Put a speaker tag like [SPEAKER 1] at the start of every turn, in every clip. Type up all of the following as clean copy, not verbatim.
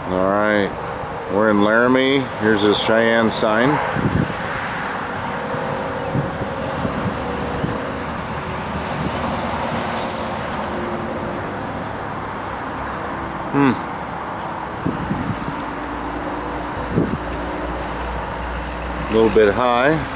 [SPEAKER 1] Alright, we're in Laramie. Here's his Cheyenne sign. A little bit high.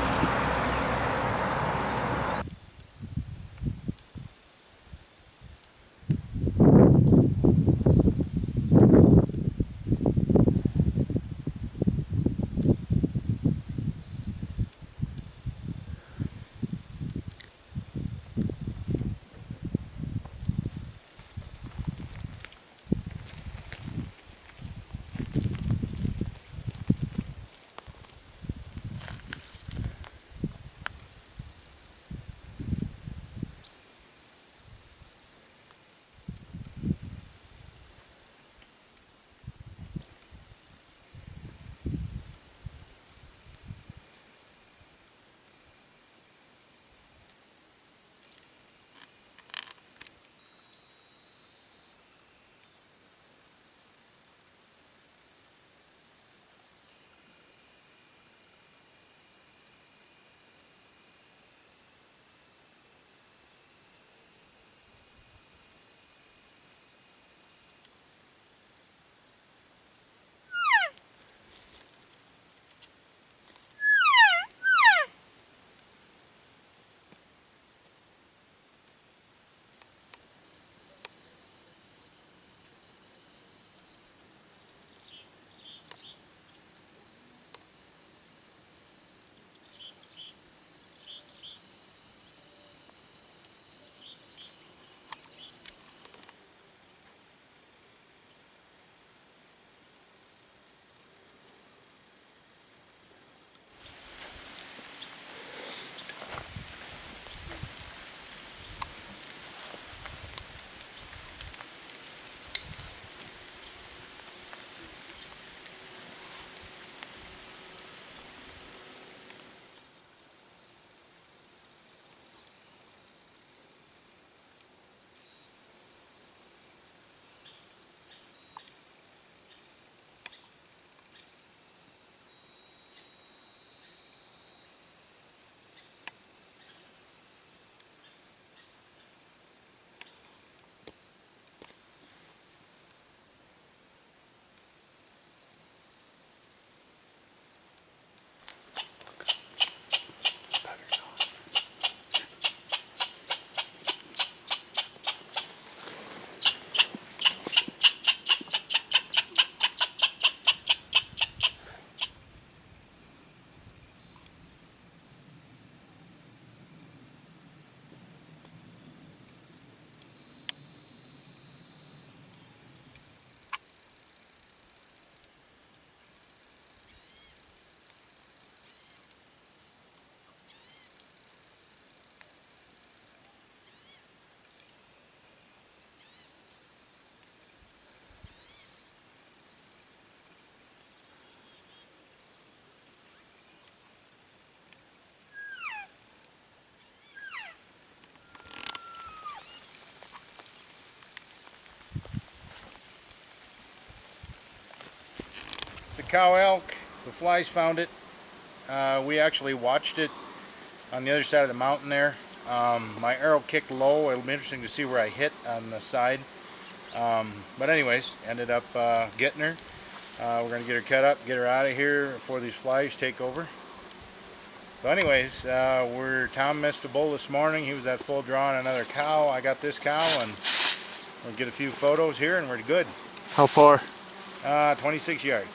[SPEAKER 1] It's a cow elk. The flies found it. We actually watched it on the other side of the mountain there. My arrow kicked low. It'll be interesting to see where I hit on the side. But anyways, ended up getting her. We're going to get her cut up, get her out of here before these flies take over. So anyways, Tom missed a bull this morning. He was at full draw on another cow. I got this cow, and we'll get a few photos here and we're good.
[SPEAKER 2] How far?
[SPEAKER 1] 26 yards.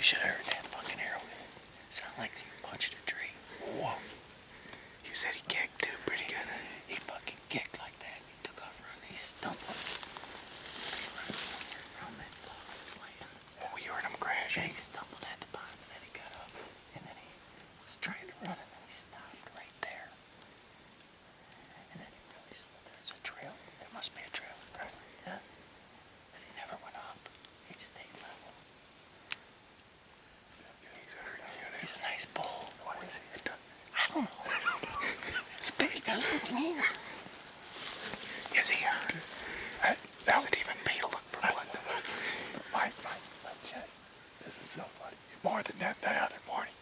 [SPEAKER 2] should have heard that fucking arrow. Sound like you punched a tree.
[SPEAKER 3] Whoa. You said he kicked too, pretty good.
[SPEAKER 2] He fucking kicked like that. He took off running. He stumbled. He ran somewhere from that log that's laying.
[SPEAKER 3] Oh, you heard him crash.
[SPEAKER 2] Yeah, he stumbled at the bottom and then he got up. And then he was trying to run and then he stopped right there. And then he realized there's a trail. There must be a trail. Yeah. Because he never went up. He just stayed level. He's a nice bull.
[SPEAKER 3] What is he?
[SPEAKER 2] I don't know. It's big. I was looking here.
[SPEAKER 3] Is he? That would even pay to look for blood. My chest. This is so funny. More than that the other morning.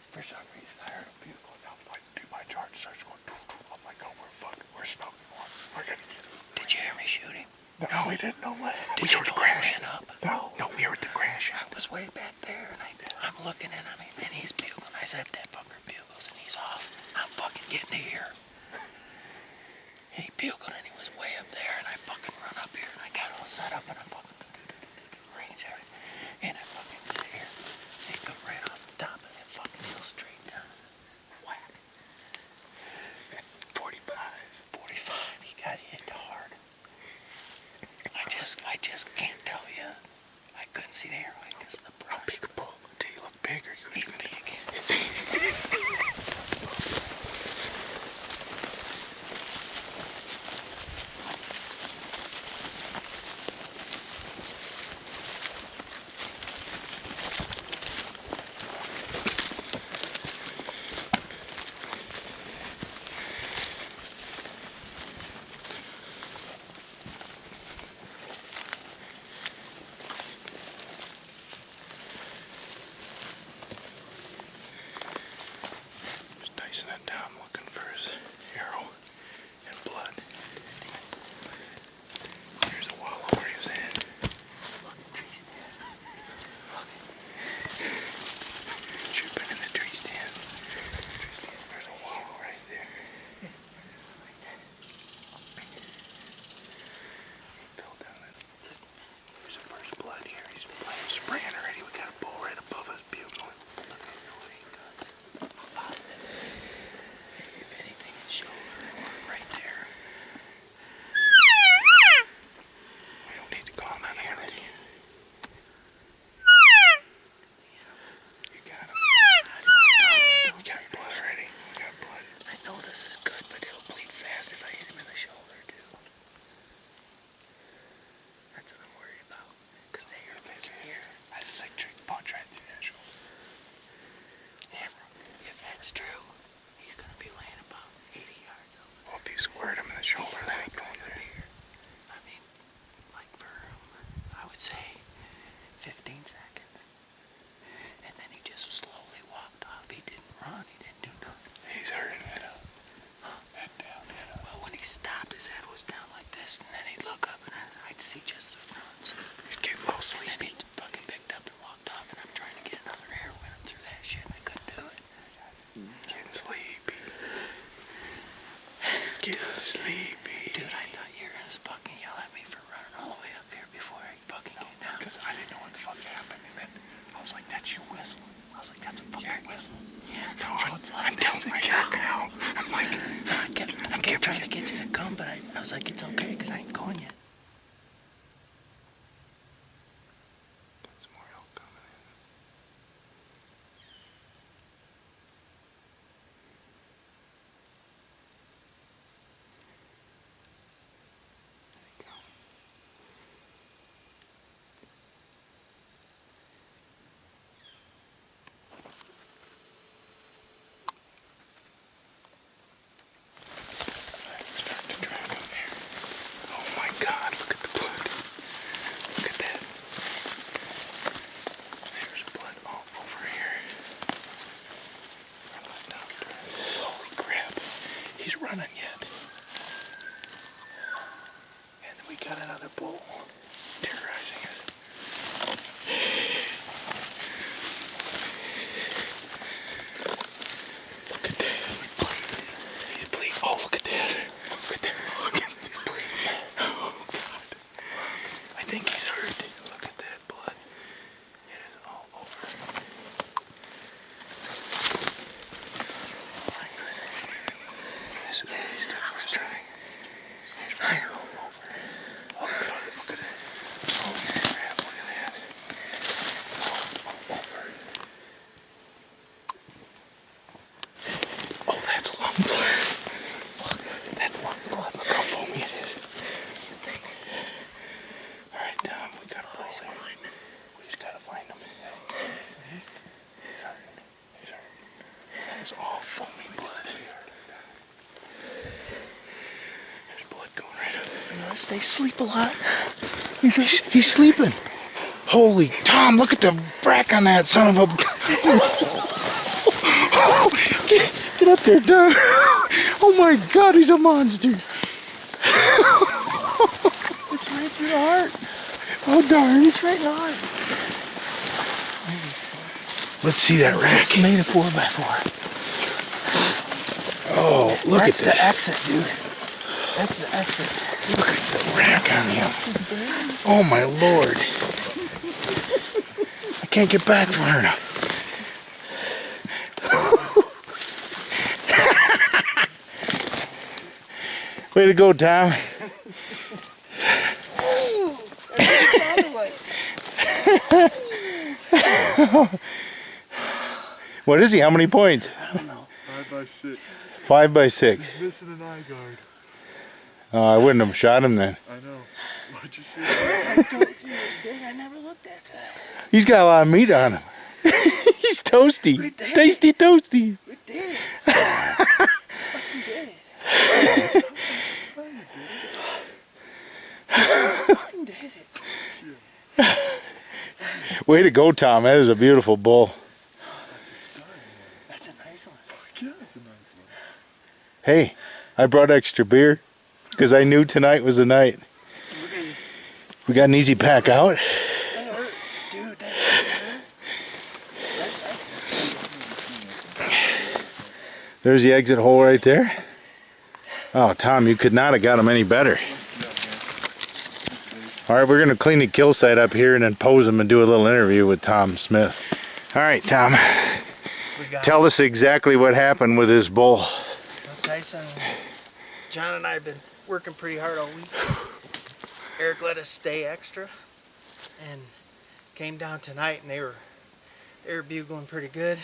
[SPEAKER 3] For some reason, I heard a bugle, and I was like, dude, my charge starts going. I'm like, oh, we're fucking. We're smoking one. We're gonna get it.
[SPEAKER 2] Did you hear me shoot him?
[SPEAKER 3] No, we didn't know what.
[SPEAKER 2] Did you know I ran up?
[SPEAKER 3] No, we heard the crash.
[SPEAKER 2] I was way back there, and I'm looking at him, and he's bugling. I said, that fucker bugles, and he's off. I'm fucking getting to here. He bugled, and he was way up there, and I fucking run up here, and I got all set up, and I fucking range everything. And I fucking sit here. He come right off the top, and it fucking hill straight down. Whack.
[SPEAKER 3] 45.
[SPEAKER 2] 45, he got hit hard. I just can't tell you. I couldn't see the arrow because of the brush.
[SPEAKER 3] How big a bull? Do you look big or you?
[SPEAKER 2] He's big.
[SPEAKER 3] Just dicing it down, looking for his arrow and blood. There's a wallow where he was in. Trooping in the tree stand. There's a wallow right there. He fell down it. There's a burst of blood here. He's spraying already. We got a bull right above us bugling.
[SPEAKER 2] Positive. If anything, it's shoulder right there.
[SPEAKER 3] We don't need to call him out here. You got him. We got blood already. We got blood.
[SPEAKER 2] I know this is good, but it'll bleed fast if I hit him in the shoulder, too. That's what I'm worried about. Because they are here.
[SPEAKER 3] That's like trick punch right through that shoulder.
[SPEAKER 2] Yeah, if that's true, he's going to be laying about 80 yards over.
[SPEAKER 3] Well, if you squirt him in the shoulder, then he going there.
[SPEAKER 2] Here. I mean, like for, I would say, 15 seconds. And then he just slowly walked off. He didn't run. He didn't do nothing.
[SPEAKER 3] He's hurting it up. Head down, head up.
[SPEAKER 2] Well, when he stopped, his head was down like this, and then he'd look up, and I'd see just the fronts.
[SPEAKER 3] He's getting low
[SPEAKER 2] And then
[SPEAKER 3] sleepy.
[SPEAKER 2] he fucking picked up and walked off, and I'm trying to get another arrow in him through that shit, and I couldn't do it.
[SPEAKER 3] Getting sleepy. Getting sleepy.
[SPEAKER 2] Dude, I thought you were gonna fucking yell at me for running all the way up here before I fucking came down.
[SPEAKER 3] Because I didn't know what the fuck happened. And then I was like, that's your whistle. I was like, that's a fucking whistle.
[SPEAKER 2] Yeah,
[SPEAKER 3] No, I'm telling my dad now. I'm like,
[SPEAKER 2] I kept trying to get you to come, but I was like, it's okay, because I ain't going yet.
[SPEAKER 3] there's more elk coming in. There you go. Starting to drag him there. Oh my God, look at the blood. Look at that. There's blood all over here. Holy crap. He's running yet. And then we got another bull terrorizing us. Look at that. He's bleeding. Oh, look at that. Look at that. Look at that. Oh, God. I think he's hurt. Look at that blood. It is all over. This is what he's doing. I was trying. Here's where you're over. Oh, look at it. Oh, crap, look at that. Oh, over. Oh, that's lung blood. Look, that's lung blood. Look how foamy it is. All right, Tom, we got a bull there. We just gotta find him. He's hurting. He's hurting. That is all foamy blood. There's blood going right up.
[SPEAKER 2] Unless they sleep a lot.
[SPEAKER 3] He's sleeping. Holy Tom, look at the brack on that son of a. Get up there, Tom. Oh my God, he's a monster.
[SPEAKER 2] It's right through the heart.
[SPEAKER 3] Oh darn.
[SPEAKER 2] It's right in the heart.
[SPEAKER 3] Let's see that rack.
[SPEAKER 2] It's made of 4x4.
[SPEAKER 3] Oh, look
[SPEAKER 2] That's
[SPEAKER 3] at
[SPEAKER 2] the
[SPEAKER 3] that.
[SPEAKER 2] exit, dude. That's the exit.
[SPEAKER 3] Look at the rack on him. Oh my Lord. I can't get back far enough. Way to go, Tom. What is he? How many points?
[SPEAKER 2] I don't know.
[SPEAKER 4] 5x6.
[SPEAKER 3] 5 by 6.
[SPEAKER 4] He's missing an eye guard.
[SPEAKER 3] Oh, I wouldn't have shot him then.
[SPEAKER 4] I know. Why'd you shoot him?
[SPEAKER 2] I told you it was big. I never looked at that.
[SPEAKER 3] He's got a lot of meat on him. He's toasty.
[SPEAKER 2] Right there.
[SPEAKER 3] Tasty toasty.
[SPEAKER 2] We did it. Fucking did it. Fucking did it.
[SPEAKER 3] Way to go, Tom. That is a beautiful bull.
[SPEAKER 4] That's a stud.
[SPEAKER 2] That's a nice one.
[SPEAKER 4] Yeah, that's a nice one.
[SPEAKER 3] Hey, I brought extra beer because I knew tonight was the night.
[SPEAKER 2] Look at you.
[SPEAKER 3] We got an easy pack out.
[SPEAKER 2] That hurt. Dude, that hurt.
[SPEAKER 3] There's the exit hole right there. Oh, Tom, you could not have got him any better. All right, we're going to clean the kill site up here and then pose him and do a little interview with Tom Smith. All right, Tom,
[SPEAKER 2] We got
[SPEAKER 3] tell us exactly what happened with this bull.
[SPEAKER 2] Well, Tyson, John and I have been working pretty hard all week. Eric let us stay extra and came down tonight and they were bugling pretty good.